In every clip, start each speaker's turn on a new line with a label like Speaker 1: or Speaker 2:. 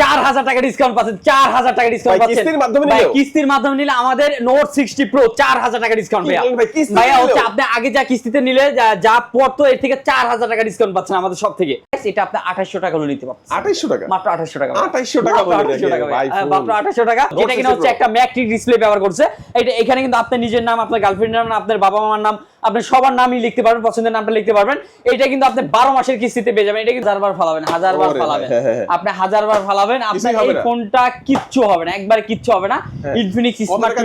Speaker 1: 4000 টাকা ডিসকাউন্ট পাচ্ছেন, 4000 টাকা ডিসকাউন্ট পাচ্ছেন
Speaker 2: কিস্তির মাধ্যমে নিলে,
Speaker 1: কিস্তির মাধ্যমে নিলে আমাদের নোট 60 প্রো 4000 টাকা ডিসকাউন্ট ভাইয়া হচ্ছে আপনি আগে যা কিস্তিতে নিলে যা পড়তো এর থেকে 4000 টাকা ডিসকাউন্ট পাচ্ছেন আমাদের সব থেকে। এটা আপনি 2800 টাকা হলো নিতে পারছেন।
Speaker 2: 2800 টাকা,
Speaker 1: মাত্র 2800 টাকা,
Speaker 2: 2800 টাকা বলে দেখেন ভাই,
Speaker 1: মাত্র 2800 টাকা। যেটা কিনা হচ্ছে একটা ম্যাট্রিক ডিসপ্লে ব্যবহার করছে। এটা এখানে কিন্তু আপনার নিজের নাম, আপনার গার্লফ্রেন্ডের নাম, আপনার বাবা মার নাম, আপনি সবার নামই লিখতে পারবেন, পছন্দের নামটা লিখতে পারবেন। এটা কিন্তু আপনি 12 মাসের কিস্তিতে পেয়ে যাবেন। এটা কিন্তু 1000 বার ফালাবেন, 1000 বার ফালাবেন, আপনি 1000 বার ফালাবেন, আপনার এই ফোনটা কিচ্ছু হবে না, একবারে কিচ্ছু হবে না। ইনফিনিক্স স্মার্ট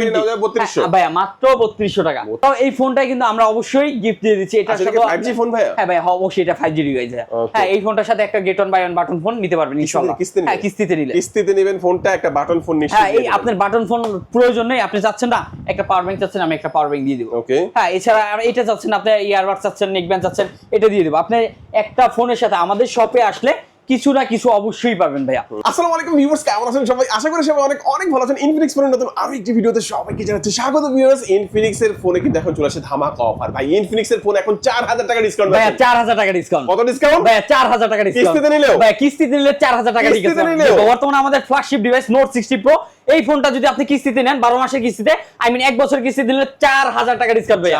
Speaker 1: 20 ভাইয়া মাত্র 3200 টাকা। তো এই ফোনটা কিন্তু আমরা অবশ্যই গিফট দিয়ে দিচ্ছি। এটা সাথে
Speaker 2: 5G ফোন ভাইয়া?
Speaker 1: হ্যাঁ ভাই অবশ্যই এটা 5G ডিভাইস। হ্যাঁ এই ফোনটার সাথে একটা get one buy one button phone নিতে পারবেন ইনশাআল্লাহ। হ্যাঁ কিস্তিতে নিলে,
Speaker 2: কিস্তিতে নেবেন ফোনটা, একটা বাটন ফোন নিশ্চয়ই।
Speaker 1: হ্যাঁ এই আপনার বাটন ফোন প্রয়োজন নেই, আপনি চাচ্ছেন না একটা পাওয়ার ব্যাংক চাচ্ছেন, আমি একটা পাওয়ার ব্যাংক দিয়ে দিব।
Speaker 2: ওকে।
Speaker 1: হ্যাঁ এছাড়া এটা চাচ্ছেন আপনি ইয়ারবাড চাচ্ছেন, নেক ব্যান্ড চাচ্ছেন, এটা দিয়ে দেব। আপনি একটা ফোনের সাথে আমাদের শপে আসলে কিছু না কিছু অবশ্যই পাবেন ভাইয়া।
Speaker 2: আসসালামু আলাইকুম ভিউয়ার্স, কেমন আছেন সবাই? আশা করি সবাই অনেক অনেক ভালো আছেন। ইনফিনিক্স ফোনের নতুন আরো একটি ভিডিওতে সবাইকে জানাচ্ছি স্বাগত ভিউয়ার্স। ইনফিনিক্স এর ফোনে কিন্তু এখন চলে আসে ধামাকা অফার ভাই। ইনফিনিক্স এর ফোন এখন 4000 টাকা ডিসকাউন্ট
Speaker 1: ভাইয়া, 4000 টাকা ডিসকাউন্ট।
Speaker 2: কত ডিসকাউন্ট
Speaker 1: ভাইয়া 4000 টাকা ডিসকাউন্ট
Speaker 2: কিস্তিতে নিলেও?
Speaker 1: ভাইয়া কিস্তিতে নিলে 4000 টাকা ডিসকাউন্ট। বর্তমানে আমাদের ফ্ল্যাগশিপ ডিভাইস নোট 60 প্রো, এই ফোনটা যদি আপনি কিস্তিতে নেন 12 মাসের কিস্তিতে, আই মিন 1 বছর কিস্তিতে নিলে 4000 টাকা ডিসকাউন্ট ভাইয়া।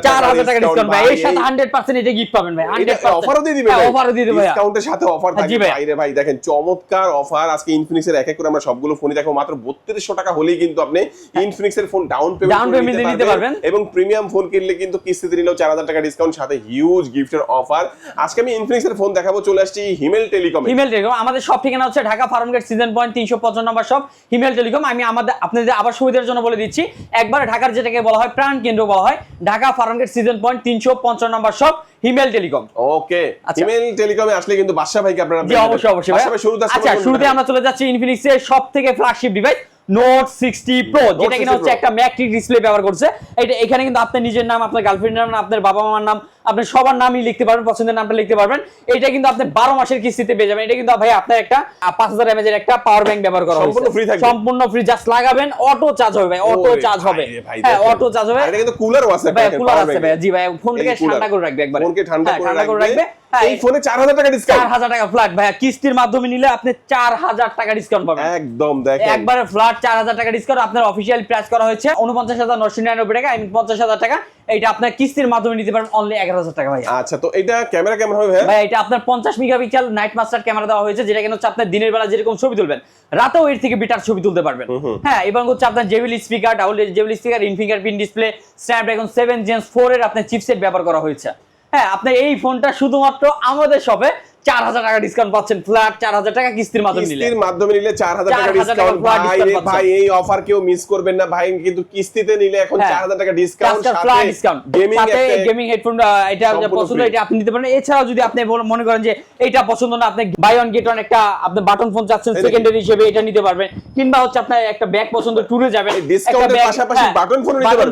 Speaker 1: 4000 টাকা ডিসকাউন্ট ভাই। এর সাথে 100% এটা গিফট পাবেন ভাই। 100%
Speaker 2: অফারও দিয়ে দিবেন।
Speaker 1: হ্যাঁ অফারও দিয়ে দিবেন ভাইয়া,
Speaker 2: ডিসকাউন্টের সাথে অফার থাকবে ভাই রে ভাই। দেখেন চমৎকার অফার আজকে ইনফিনিক্স এর এক এক করে আমরা সবগুলো ফোনই দেখো মাত্র 3200 টাকা হলেই কিন্তু আপনি ইনফিনিক্স এর ফোন ডাউন পেমেন্ট নিতে পারবেন এবং প্রিমিয়াম ফোন কিনলে কিন্তু কিস্তিতে নিলেও 4000 টাকা ডিসকাউন্ট, সাথে হিউজ গিফটের অফার। আজকে আমি ইনফিনিক্স এর ফোন দেখাবো, চলে আসছি হিমেল টেলিকম।
Speaker 1: হিমেল টেলিকম আমাদের সব ঠিকানা হচ্ছে ঢাকা ফার্মগেট সিজন পয়েন্ট 355 নম্বর শপ হিমেল টেলিকম। আমি আপনাদের আবার সুবিধার জন্য বলে দিচ্ছি, একবার ঢাকার যেটাকে বলা হয় প্রাণ কেন্দ্র বলা হয়, ঢাকা ফার্মগেট সিজন পয়েন্ট 355 নম্বর শপ হিমেল টেলিকম।
Speaker 2: ওকে, হিমেল টেলিকমে আসলে কিন্তু বাদশা ভাইকে আপনারা
Speaker 1: জি অবশ্যই
Speaker 2: বাদশা ভাই
Speaker 1: শুরুতে আমরা চলে যাচ্ছি ইনফিনিক্স এর সবথেকে ফ্ল্যাগশিপ ডিভাইস নোট 60 প্রো, যেটা কিনা হচ্ছে একটা ম্যাট্রিক ডিসপ্লে ব্যবহার করছে। এটা এখানে কিন্তু আপনার নিজের নাম, আপনার গার্লফ্রেন্ডের নাম, আপনার বাবা মার নাম, আপনি সবার নামই লিখতে পারবেন, পছন্দের নামটা লিখতে পারবেন। এটা কিন্তু আপনি 12 মাসের কিস্তিতে পেয়ে যাবেন। এটা কিন্তু ভাই আপনার একটা 5000 mAh এর একটা পাওয়ার ব্যাংক ব্যবহার করা হয়েছে, সম্পূর্ণ ফ্রি। জাস্ট লাগাবেন, অটো চার্জ হবে ভাই, অটো চার্জ হবে। হ্যাঁ অটো চার্জ হবে।
Speaker 2: এটা কিন্তু কুলারও আছে
Speaker 1: ভাই, কুলার আছে ভাই। জি ভাই, ফোনটাকে ঠান্ডা করে রাখবে একবার,
Speaker 2: ফোনকে ঠান্ডা করে রাখবে। এই ফোনে 4000 টাকা ডিসকাউন্ট,
Speaker 1: 4000 টাকা ফ্ল্যাট ভাইয়া। কিস্তির মাধ্যমে নিলে আপনি 4000 টাকা ডিসকাউন্ট পাবেন
Speaker 2: একদম। দেখেন
Speaker 1: একবারে ফ্ল্যাট 4000 টাকা ডিসকাউন্ট। আপনার অফিশিয়াল প্রাইস করা হয়েছে 49999 টাকা, 50000 টাকা। এটা আপনার কিস্তির মাধ্যমে নিতে পারবেন অনলি 11000 টাকা ভাই।
Speaker 2: আচ্ছা, তো এটা ক্যামেরা কেমন হবে
Speaker 1: ভাই? এটা আপনার 50 মেগাপিক্সেল নাইট মাস্টার ক্যামেরা দেওয়া হয়েছে, যেটা কিনা হচ্ছে আপনার দিনের বেলা যেরকম ছবি তুলবেন রাতেও এর থেকে বেটার ছবি তুলতে পারবেন। হ্যাঁ এবং হচ্ছে আপনার JBL speaker, double JBL speaker, in fingerprint display, Snapdragon 7 Gen 4 এর আপনার চিপসেট ব্যবহার করা হয়েছে। হ্যাঁ আপনার এই ফোনটা শুধুমাত্র আমাদের শপে 4000 টাকা ডিসকাউন্ট পাচ্ছেন ফ্ল্যাট 4000 টাকা কিস্তির মাধ্যমে নিলে।
Speaker 2: কিস্তির মাধ্যমে নিলে 4000 টাকা ডিসকাউন্ট ভাই। এই অফার কেউ মিস করবেন না ভাই, কিন্তু কিস্তিতে নিলে এখন 4000 টাকা ডিসকাউন্ট, সাথে
Speaker 1: গেমিং হেডফোন এটা পছন্দ এটা আপনি নিতে পারেন। এছাড়াও যদি আপনি মনে করেন যে এটা পছন্দ না, আপনি বাই ওয়ান গেট ওয়ান একটা আপনি বাটন ফোন চাচ্ছেন সেকেন্ডারি হিসেবে, এটা নিতে পারবেন। কিংবা হচ্ছে আপনার একটা ব্যাগ পছন্দ, ট্যুরে যাবেন,
Speaker 2: ডিসকাউন্টের পাশাপাশি বাটন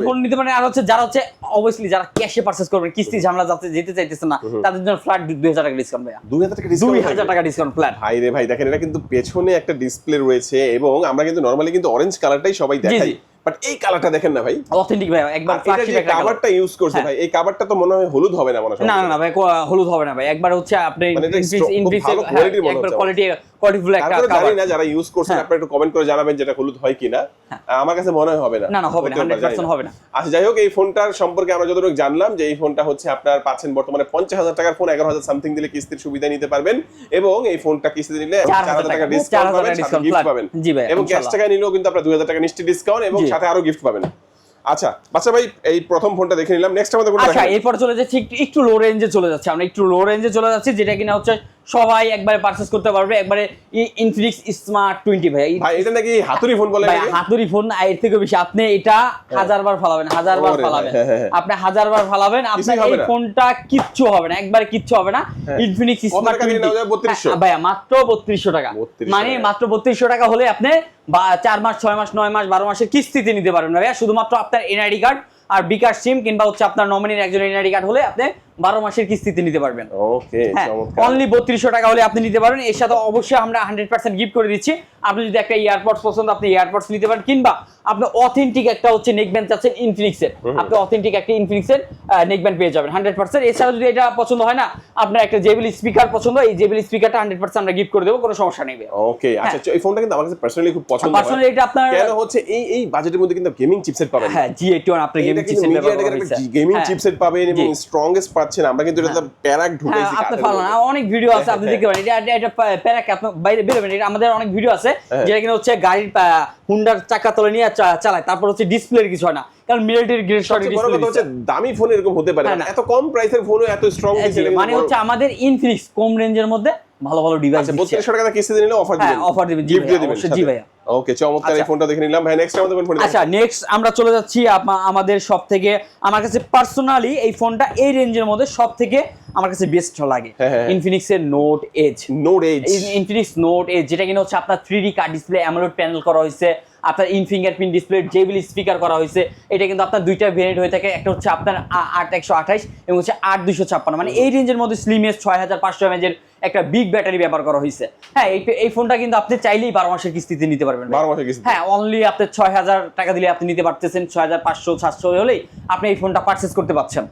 Speaker 2: ফোন
Speaker 1: নিতে পারেন। আর হচ্ছে যারা হচ্ছে অবভিয়াসলি যারা ক্যাশে পারচেজ করবেন, কিস্তি ঝামেলা যেতে চাইতেছেন না, তাদের জন্য ফ্ল্যাট 2000 টাকা ডিসকাউন্ট ভাইয়া। 2000 টাকা ডিসকাউন্ট ফ্ল্যাট
Speaker 2: ভাই রে ভাই। দেখেন এটা কিন্তু পেছনে একটা ডিসপ্লে রয়েছে এবং আমরা কিন্তু নরমালি কিন্তু অরেঞ্জ কালারটাই সবাই দেখাই, বাট এই কালারটা দেখেন না ভাই,
Speaker 1: অথেন্টিক ভাই। একবার
Speaker 2: ফ্ল্যাগশিপ একটা কভারটা ইউজ করছে ভাই, এই কভারটা তো মনে হয় হলুদ হবে না মনে হয়।
Speaker 1: না না ভাই, হলুদ হবে না ভাই। একবার হচ্ছে আপনি কোয়ালিটিফুল একটা
Speaker 2: কভার। জানি না যারা ইউজ করছেন আপনারা একটু কমেন্ট করে জানাবেন যেটা হলুদ হয় কিনা। আমার কাছে মনে হয় হবে না।
Speaker 1: না হবে না, 100% হবে না।
Speaker 2: আচ্ছা যাই হোক, এই ফোনটার সম্পর্কে আমরা যতটুকু জানলাম যে এই ফোনটা হচ্ছে আপনার পাচ্ছেন বর্তমানে 50000 টাকার ফোন 11000 সামথিং দিলে কিস্তির সুবিধা নিতে পারবেন এবং এই ফোনটা কিস্তিতে নিলে 4000 টাকা ডিসকাউন্ট পাবেন, সাথে গিফট পাবেন। এবং ক্যাশ টাকা নিলেও কিন্তু আপনারা 2000 টাকা নিশ্চিত ডিসকাউন্ট এবং সাথে আরো গিফট পাবেন। আচ্ছা বাচ্চা ভাই, এই প্রথম ফোনটা দেখে নিলাম, নেক্সট আমাদের কোনটা
Speaker 1: দেখাবো? আচ্ছা এরপর চলে যাচ্ছে একটু লো রেঞ্জে চলে যাচ্ছে, আমরা একটু লো রেঞ্জে চলে যাচ্ছি, যেটা কিনা হচ্ছে সবাই একবারে পারচেজ করতে পারবে, একবারে ইনফিনিক্স স্মার্ট 20 ভাই।
Speaker 2: এটা নাকি হাতুড়ি ফোন বলে?
Speaker 1: ভাই হাতুড়ি ফোন না, এর থেকে বেশি। আপনি এটা 1000 বার ফালাবেন, 1000 বার ফালাবেন, আপনি 1000 বার ফালাবেন, আপনার এই ফোনটা কিচ্ছু হবে না, একবারে কিচ্ছু হবে না। ইনফিনিক্স স্মার্ট 20 ভাই মাত্র 3200 টাকা, মানে মাত্র 3200 টাকা হলে আপনি 4 মাস 6 মাস 9 মাস 12 মাসের কিস্তিতে নিতে পারবেন ভাই। শুধুমাত্র আপনার এনআইডি কার্ড আর বিকাশ সিম কিংবা হচ্ছে আপনার নমিনির একজন এনআইডি কার্ড হলে আপনি 12 মাসের কিস্তিতে নিতে পারবেন।
Speaker 2: ওকে, চমৎকার।
Speaker 1: অনলি 3200 টাকা হলে আপনি নিতে পারবেন। এর সাথে অবশ্যই আমরা 100% গিফট করে দিচ্ছি। আপনি যদি একটা ইয়ারপডস পছন্দ, আপনি ইয়ারপডস নিতে পারেন, কিংবা আপনি অথেন্টিক একটা হচ্ছে নেকব্যান্ড চাচ্ছেন ইনফিনিক্সের, আপনি অথেন্টিক একটা ইনফিনিক্সের নেকব্যান্ড পেয়ে যাবেন 100%। এছাড়া যদি এটা পছন্দ হয় না, আপনার একটা জেবিএল স্পিকার পছন্দ, এই জেবিএল স্পিকারটা 100% আমরা গিফট করে দেব, কোনো সমস্যা নেই।
Speaker 2: ওকে, আচ্ছা, এই ফোনটা কিন্তু আমার কাছে পার্সোনালি খুব পছন্দ হয়।
Speaker 1: পার্সোনালি এটা আপনার
Speaker 2: কেন হচ্ছে এই বাজেটের মধ্যে কিন্তু গেমিং চিপসেট পাবেন।
Speaker 1: হ্যাঁ, G81 আপনি গেমিং চিপসেট পাবেন,
Speaker 2: গেমিং চিপসেট পাবেন এবং স্ট্রংগেস্ট পাচ্ছেন। আমরা কিন্তু এটা প্যারাক ঢুকাইছি,
Speaker 1: আপনি পাবেন, অনেক ভিডিও আছে, আপনি দেখতে পারেন। এটা প্যারাক আপনি বাইরে বের হবেন, এটা আমাদের অনেক ভিডিও আছে যেটা কিনা হচ্ছে গাড়ির হুন্ডার চাকা তলে নিয়ে চালায়, তারপর হচ্ছে ডিসপ্লের কিছু হয় না, কারণ মিলিটারি গ্রেড শট ডিসপ্লে হচ্ছে।
Speaker 2: দামি ফোন এরকম হতে পারে না, এত কম প্রাইসের ফোনও এত স্ট্রং ডিসপ্লে,
Speaker 1: মানে হচ্ছে আমাদের ইনফিনিক্স কম রেঞ্জের মধ্যে ভালো ভালো ডিভাইস আছে।
Speaker 2: 3200 টাকা কিস্তিতে নিলে অফার দিবেন?
Speaker 1: হ্যাঁ, অফার দিবেন,
Speaker 2: গিফট দিয়ে দিবেন।
Speaker 1: জি ভাইয়া।
Speaker 2: ওকে, চমৎকার। এই ফোনটা দেখে নিলাম ভাই। নেক্সট আমাদের কোন ফোন?
Speaker 1: আচ্ছা, নেক্সট আমরা চলে যাচ্ছি আমাদের সব থেকে, আমার কাছে পার্সোনালি এই ফোনটা এই রেঞ্জের মধ্যে সব থেকে আমার কাছে বেস্ট লাগে, ইনফিনিক্স এর note edge. Infinix note edge, যেটা কিনা হচ্ছে আপনার 3D card display, AMOLED panel করা হয়েছে, আপনার in fingerprint display, JBL speaker করা হয়েছে। এটা কিন্তু আপনার দুইটা ভেরিয়েন্ট হয়ে থাকে, একটা হচ্ছে আপনার 8128 এবং হচ্ছে 8256। মানে এই রেঞ্জের মধ্যে স্লিমেস্ট 6500 mAh এর একটা বিগ ব্যাটারি ব্যবহার করা হয়েছে। হ্যাঁ, এই ফোনটা কিন্তু আপনি চাইলেই 12 মাসের কিস্তিতে নিতে পারবেন।
Speaker 2: 12 মাসের কিস্তি?
Speaker 1: হ্যাঁ, অনলি আপনি 6000 টাকা দিলে আপনি নিতে পারতেছেন। 6500 700 হলেই আপনি এই ফোনটা পারচেজ করতে পারছেন।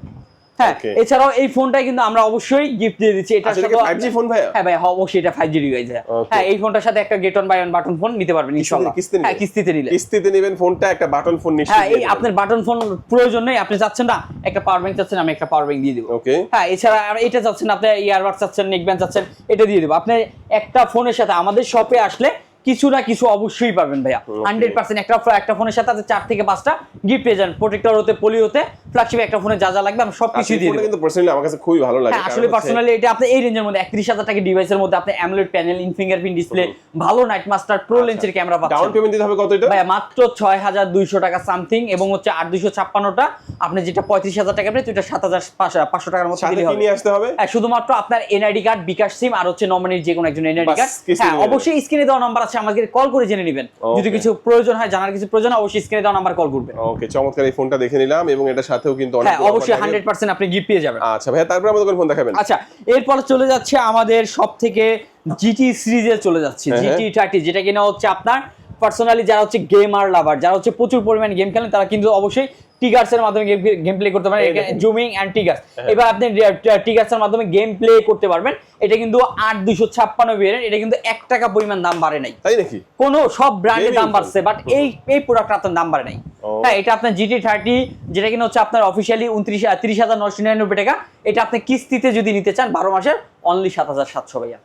Speaker 1: হ্যাঁ, এছাড়াও এই ফোনটাই কিন্তু আমরা অবশ্যই গিফট দিয়ে দিচ্ছি। এটা
Speaker 2: সাথে 5G ফোন ভাই?
Speaker 1: হ্যাঁ ভাই, অবশ্যই এটা 5G ডিভাইস। হ্যাঁ, এই ফোনটার সাথে একটা get one buy one button phone নিতে পারবেন ইনশাআল্লাহ। হ্যাঁ, কিস্তিতে নিলে।
Speaker 2: কিস্তিতে নেবেন ফোনটা, একটা বাটন ফোন নিশ্চিত।
Speaker 1: হ্যাঁ, এই আপনার বাটন ফোন প্রয়োজন নেই, আপনি চাচ্ছেন না একটা পাওয়ার ব্যাংক চাচ্ছেন, আমি একটা পাওয়ার ব্যাংক দিয়ে দিব।
Speaker 2: ওকে।
Speaker 1: হ্যাঁ, এছাড়া আর এটা চাচ্ছেন, আপনি ইয়ারবাড চাচ্ছেন, নেকব্যান্ড চাচ্ছেন, এটা দিয়ে দেব। আপনি একটা ফোনের সাথে আমাদের শপে আসলে কিছু না কিছু অবশ্যই পাবেন ভাইয়া, 100%। একটা ফোনের সাথে 4 থেকে 5টা গিফট পেয়ে যান, প্রোটেক্টর হতে, পলি হতে, ফ্ল্যাগশিপ একটা ফোনে যা যা লাগবে আমি সবকিছু দিয়ে দেব।
Speaker 2: কিন্তু পার্সোনালি আমার কাছে খুবই ভালো লাগে।
Speaker 1: হ্যাঁ, আসলে পার্সোনালি এটা আপনি এই রেঞ্জের মধ্যে 31000 টাকা ডিভাইসের মধ্যে আপনি AMOLED panel, in fingerprint display, ভালো নাইট মাস্টার প্রো লেন্সের ক্যামেরা পাচ্ছেন।
Speaker 2: ডাউন পেমেন্ট দিতে হবে কত এটা?
Speaker 1: ভাই মাত্র 6200 টাকা সামথিং, এবং হচ্ছে 8256টা আপনি যেটা 35000 টাকা পেয়ে, এটা 7500 টাকার মতো দিলে হবে।
Speaker 2: কি নিয়ে আসতে হবে?
Speaker 1: হ্যাঁ, শুধুমাত্র আপনার এনআইডি কার্ড, বিকাশ সিম, আর হচ্ছে নমিনির যে কোনো একজন এনআইডি কার্ড। হ্যাঁ, অবশ্যই স্ক্রিনে দেওয়া নাম্বার আছে, আমাকে কল করে জেনে নেবেন। যদি কিছু প্রয়োজন হয়, জানার কিছু প্রয়োজন হয়, অবশ্যই স্ক্রিনে দেওয়া নাম্বার কল করবেন।
Speaker 2: ওকে, চমৎকার। এই ফোনটা দেখে নিলাম এবং এটার সাথেও কিন্তু অনেক,
Speaker 1: হ্যাঁ, অবশ্যই 100% আপনি গিফট পেয়ে যাবেন।
Speaker 2: আচ্ছা ভাই, তারপর আমাদের কোন ফোন দেখাবেন?
Speaker 1: আচ্ছা, এরপর চলে যাচ্ছে আমাদের সবথেকে জিটি সিরিজে চলে যাচ্ছে, জিটি 30, যেটা কিনা হচ্ছে আপনার পার্সোনালি যারা হচ্ছে গেমার লাভার, যারা হচ্ছে প্রচুর পরিমাণে গেম খেলেন, তারা কিন্তু অবশ্যই টিগার্স এর মাধ্যমে গেম প্লে করতে পারেন। জুমিং এন্ড টিগার্স, এবার আপনি টিগার্স এর মাধ্যমে গেম প্লে করতে পারবেন। এটা কিন্তু 8256 ভেরিয়েন্ট, এটা কিন্তু 1 টাকা পরিমাণ দাম বাড়ে নাই,
Speaker 2: তাই নাকি?
Speaker 1: কোন সব ব্র্যান্ডের দাম বাড়ছে, বাট এই প্রোডাক্ট আপনার দাম বাড়ে নাই। হ্যাঁ, এটা আপনার GT 30, যেটা কিনা হচ্ছে আপনার অফিশিয়ালি 30999 টাকা। এটা আপনি কিস্তিতে যদি নিতে চান 12 মাসের, অনলি 7700 ভাইয়া।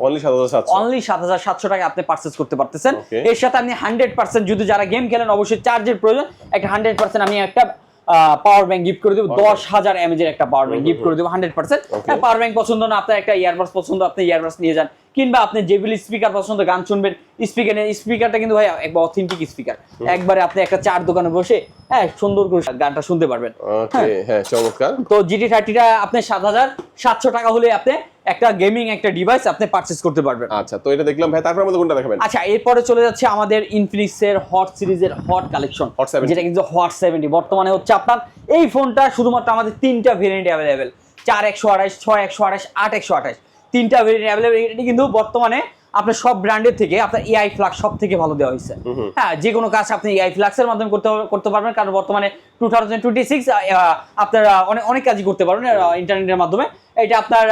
Speaker 1: অনলি 7700 টাকা আপনি পারচেজ করতে পারতেছেন। এর সাথে আপনি 100% যদি যারা গেম খেলেন, অবশ্যই চার্জের প্রয়োজন, একটা 100% আমি একটা পাওয়ার ব্যাংক গিফট করে দেব, 10000 mAh এর একটা পাওয়ার ব্যাংক গিফট করে দেব 100%। হ্যাঁ, পাওয়ার ব্যাংক পছন্দ না, আপনার একটা ইয়ারবাডস পছন্দ, আপনি ইয়ারবাডস নিয়ে যান, কিংবা আপনি জেবিএল স্পিকার পছন্দ, গান শুনবেন, স্পিকারটা কিন্তু ভাই একবার অথেন্টিক স্পিকার, একবারে আপনি একটা চার দোকানে বসে হ্যাঁ সুন্দর করে গানটা শুনতে পারবেন।
Speaker 2: ওকে, হ্যাঁ, চমৎকার।
Speaker 1: তো GT 30টা আপনি 7700 টাকা হলে আপনি একটা গেমিং একটা ডিভাইস আপনি পারচেজ করতে পারবেন।
Speaker 2: আচ্ছা, তো এটা দেখলাম ভাই, তারপর আমাদের কোনটা দেখাবেন?
Speaker 1: আচ্ছা, এরপরে চলে যাচ্ছে আমাদের ইনফিনিক্স এর হট সিরিজের হট কালেকশন, যেটা কিন্তু হট 70। বর্তমানে হচ্ছে আপনার এই ফোনটা শুধুমাত্র আমাদের 3টা ভেরিয়েন্ট अवेलेबल, 4128, 6128, 8128, 3টা ভেরিয়েন্ট अवेलेबल। এটা কিন্তু বর্তমানে আপনার সব ব্র্যান্ডের থেকে আপনার এআই ফ্লাক্স সব থেকে ভালো দেওয়া হয়েছে। হ্যাঁ, যে কোনো কাজ আপনি এআই ফ্লাক্সের মাধ্যমে করতে পারবেন, কারণ বর্তমানে 2026 আপনারা অনেক কাজই করতে পারবেন ইন্টারনেটের মাধ্যমে। এটা আপনার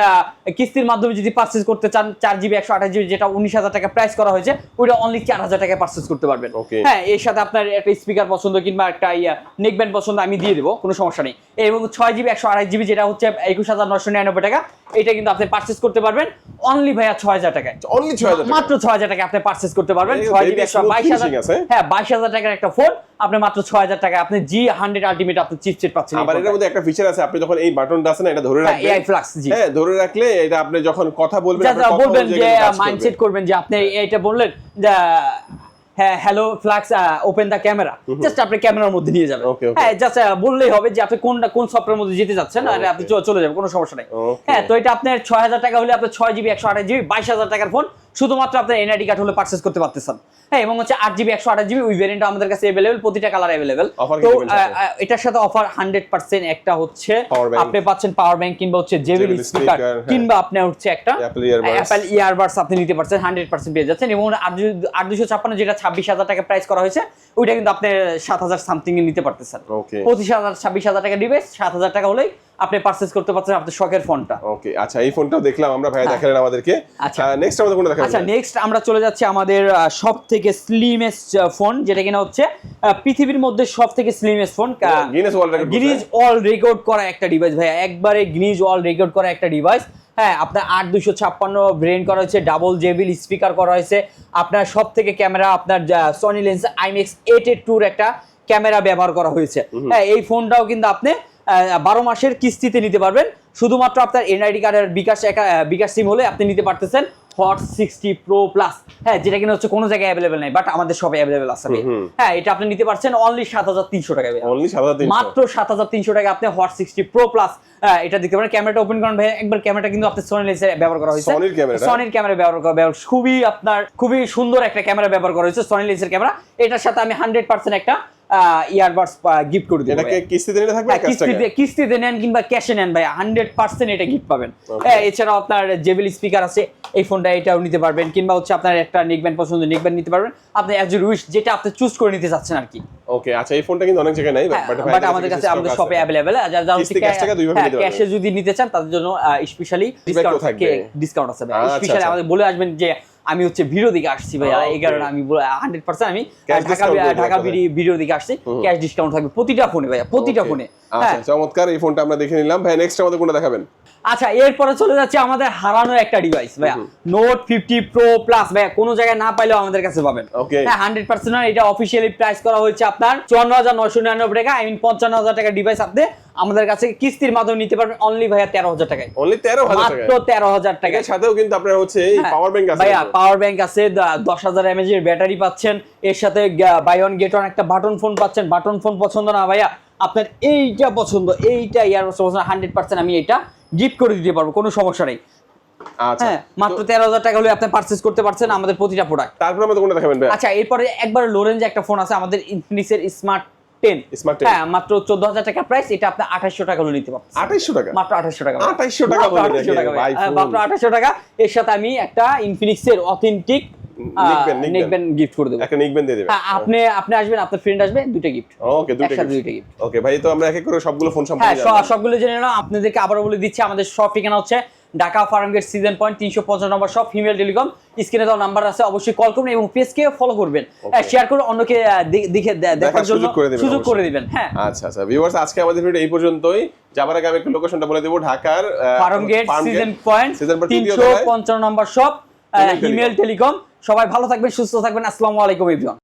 Speaker 1: কিস্তির মাধ্যমে যদি পারচেজ করতে চান, 4GB 128GB যেটা 19000 টাকা প্রাইস করা হয়েছে, ওইটা অনলি 4000 টাকায় পারচেজ করতে পারবেন। হ্যাঁ, এর সাথে আপনার একটা স্পিকার পছন্দ কিংবা একটা নেকব্যান্ড পছন্দ আমি দিয়ে দেবো, কোনো সমস্যা নেই। এবং 6GB 128GB যেটা হচ্ছে 21999 টাকা, এটা কিন্তু আপনি পারচেজ করতে পারবেন অনলি ভাইয়া 6000 টাকায়।
Speaker 2: অনলি 6000 টাকা?
Speaker 1: মাত্র 6000 টাকা আপনি পারচেজ করতে পারবেন। 6GB 122,000, হ্যাঁ 22000 টাকার একটা ফোন আপনি মাত্র 6000 টাকা আপনি G100 আলটিমেট আপনি চিপসেট পাচ্ছেন।
Speaker 2: আবার এর মধ্যে একটা ফিচার আছে, আপনি যখন এই বাটনটা আছে না, এটা ধরে রাখবেন,
Speaker 1: এআই ফ্লাক্স, জি
Speaker 2: হ্যাঁ, ধরে রাখলে এটা আপনি যখন কথা বলবেন,
Speaker 1: আপনি কথা বলবেন যে মাইন্ডসেট করবেন যে আপনি এটা বললেন যে হ্যাঁ হ্যালো ফ্লাক্স ওপেন দা ক্যামেরা, জাস্ট আপনি ক্যামেরার মধ্যে নিয়ে যাবেন। হ্যাঁ, জাস্ট বললেই হবে যে আপনি কোন সফটওয়্যারের মধ্যে যেতে যাচ্ছেন, আর আপনি চলে যাবেন, কোনো সমস্যা নাই। হ্যাঁ, তো এটা আপনার 6000 টাকা হলে আপনি 6GB 128GB 22000 টাকার ফোন শুধুমাত্র আপনার এনআইডি কার্ড হলে পারচেজ করতে পারতেছেন। হ্যাঁ, এবং হচ্ছে 8GB 128GB ওই ভেরিয়েন্ট আমাদের কাছে अवेलेबल, প্রতিটা কালার अवेलेबल। তো এটার সাথে অফার 100% একটা হচ্ছে আপনি পাচ্ছেন পাওয়ার ব্যাংক কিংবা হচ্ছে জেবিএল স্পিকার কিংবা আপনি হচ্ছে একটা অ্যাপল ইয়ারবাডস আপনি নিতে পারছেন, 100% পেয়ে যাচ্ছেন। এবং 8256 যেটা 26000 টাকা প্রাইস করা হয়েছে ওইটা কিন্তু আপনি 7000 সামথিং এ নিতে পারতেছেন। 25000 টাকা ডিভাইস 7000 টাকা হলেই আপনি পারচেজ করতে পারছেন আপনার শখের ফোনটা।
Speaker 2: ওকে, আচ্ছা এই ফোনটাও দেখলাম আমরা, ভাই দেখালেন আমাদেরকে। আচ্ছা নেক্সট আমাদের কোনটা দেখাবেন?
Speaker 1: আচ্ছা নেক্সট আমরা চলে যাচ্ছি আমাদের সবথেকে স্লিমেস্ট ফোন, যেটা কিনা হচ্ছে পৃথিবীর মধ্যে সবথেকে slimmest phone, Guinness world record করা একটা ডিভাইস ভাই, একবারে গিনিজ ওয়ার্ল্ড রেকর্ড করা একটা ডিভাইস। হ্যাঁ, আপনার 8256 ব্রেন করা হয়েছে, ডাবল জেবিএল স্পিকার করা হয়েছে, আপনার সব থেকে ক্যামেরা আপনার সনি লেন্স IMX 882 একটা ক্যামেরা ব্যবহার করা হয়েছে। হ্যাঁ, এই ফোনটাও কিন্তু আপনি 12 মাসের কিস্তিতে নিতে পারবেন, শুধুমাত্র আপনার এনআইডি কার্ডের বিকাশ সিম হলে আপনি নিতে পারতেছেন হট 60 প্রো প্লাস। হ্যাঁ, যেটা কিনা হচ্ছে কোনো জায়গায় অ্যাভেলেবেল নাই, বাট আমাদের শপে অ্যাভেলেবেল আছে। হ্যাঁ, এটা আপনি নিতে পারছেন অনলি 7300 টাকায়, মাত্র 7300 টাকা আপনি হট 60 প্রো প্লাস এটা দিতে পারেন। ক্যামেরাটা ওপেন করেন ভাই একবার, ক্যামেরাটা কিন্তু আপনার সনি লেন্সের ব্যবহার করা হয়েছে, সনির ক্যামেরা ব্যবহার খুবই সুন্দর একটা ক্যামেরা ব্যবহার করা হয়েছে, সনি লেন্সের ক্যামেরা। এটার সাথে আমি 100% একটা ইয়ারবাডস গিফট করে দেব।
Speaker 2: এটাকে কিস্তিতে নিতে থাকবে,
Speaker 1: কিস্তিতে নেন কিংবা ক্যাশে নেন ভাই, 100% এটা গিফট পাবেন। এছাড়াও আপনার জেবিএল স্পিকার আছে, এই ফোনটা এটাও নিতে পারবেন, কিংবা হচ্ছে আপনার একটা নেকব্যান্ড পছন্দ নেকব্যান্ড নিতে পারবেন, আপনি অ্যাজ ইউ উইশ যেটা আপনি চুজ করে নিতে চাচ্ছেন আর কি।
Speaker 2: ওকে, আচ্ছা এই ফোনটা কিন্তু অনেক জায়গায় নাই,
Speaker 1: বাট আমাদের কাছে আমাদের শপে अवेलेबल। যারা হচ্ছে ক্যাশে যদি নিতে চান তাদের জন্য স্পেশালি ডিসকাউন্ট আছে ভাই। স্পেশালি আমাদের বলে আসবেন যে আমি হচ্ছে ভিডিও দিকে আসছি ভাই, এই কারণে আমি 100% আমি ঢাকা ভিডিও দিকে আসছি, ক্যাশ ডিসকাউন্ট থাকবে প্রতিটা ফোনে ভাই, প্রতিটা ফোনে।
Speaker 2: আচ্ছা চমৎকার, এই ফোনটা আমরা দেখে নিলাম ভাই। নেক্সট আমাদের কোনটা দেখাবেন?
Speaker 1: আচ্ছা এরপরে চলে যাচ্ছে আমাদের হারানো একটা ডিভাইস ভাইয়া, নোট 50 প্রো প্লাস ভাইয়া, কোন জায়গায় না পাইলেও আমাদের কাছে পাবেন। হ্যাঁ 100% এটা অফিশিয়ালি প্রাইস করা হয়েছে আপনার 54999 টাকা, আই মিন 55000 টাকা ডিভাইস আপনি আমাদের কাছে কিস্তির মাধ্যমে নিতে পারবেন অনলি ভাইয়া 13000 টাকায়,
Speaker 2: অনলি 13000 টাকা,
Speaker 1: মাত্র 13000 টাকা।
Speaker 2: এর সাথেও কিন্তু আপনার হচ্ছে এই পাওয়ার ব্যাংক আছে
Speaker 1: ভাইয়া, পাওয়ার ব্যাংক আছে, 10000 mAh এর ব্যাটারি পাচ্ছেন, এর সাথে বাই ওয়ান গেট ওয়ান একটা বাটন ফোন পাচ্ছেন। বাটন ফোন পছন্দ না ভাইয়া, আপনার এইটা পছন্দ, এইটা ইয়ারবাডস পছন্দ, 100% আমি এটা গিফট করে দিতে পারবো, কোনো সমস্যা নেই।
Speaker 2: আচ্ছা
Speaker 1: মাত্র 13000 টাকা হলে আপনি পারচেজ করতে পারছেন আমাদের প্রতিটা প্রোডাক্ট।
Speaker 2: তারপর আমাদের কোনটা দেখাবেন ভাই?
Speaker 1: আচ্ছা এরপরে একবার লোরেঞ্জ একটা ফোন আছে আমাদের, ইনফিনিক্সের স্মার্ট 10। হ্যাঁ, মাত্র 14000 টাকা প্রাইস, এটা আপনি 2800 টাকা হলে নিতে পারবেন।
Speaker 2: 2800 টাকা?
Speaker 1: মাত্র 2800 টাকা।
Speaker 2: 2800 টাকা বলে ভাই,
Speaker 1: মাত্র 2800 টাকা। এর সাথে আমি একটা ইনফিনিক্সের অথেন্টিক নেকব্যান্ড গিফট করে দেব,
Speaker 2: একটা নেকব্যান্ড দিয়ে দেবেন।
Speaker 1: আপনি আসবেন, আপনার ফ্রেন্ড আসবে, দুটো গিফট।
Speaker 2: ওকে, দুটো গিফট। ওকে ভাই, তো আমরা এক এক করে সবগুলো ফোন সম্পর্কে জানবো।
Speaker 1: হ্যাঁ, সবগুলো জেনে নাও। আপনাদেরকে আবারও বলে দিচ্ছি, আমাদের শপ ঠিকানা হচ্ছে ঢাকা ফার্মগেট সিজন পয়েন্ট 355 নম্বর শপ, হিমেল টেলিকম। স্ক্রিনে দেওয়া নাম্বার আছে, অবশ্যই কল করবেন এবং পেজকে ফলো করবেন, শেয়ার করে অন্যকে দেখে দেখার জন্য সুযোগ করে দিবেন। হ্যাঁ
Speaker 2: আচ্ছা ভিউয়ার্স, আজকে আমাদের ভিডিও এই পর্যন্তই। যাবার আগে আমি একটু লোকেশনটা বলে দেব, ঢাকার
Speaker 1: ফার্মগেট সিজন পয়েন্ট 355 নম্বর শপ, হিমেল টেলিকম। সবাই ভালো থাকবেন, সুস্থ থাকবেন। আসসালামু আলাইকুম এভরিওয়ান।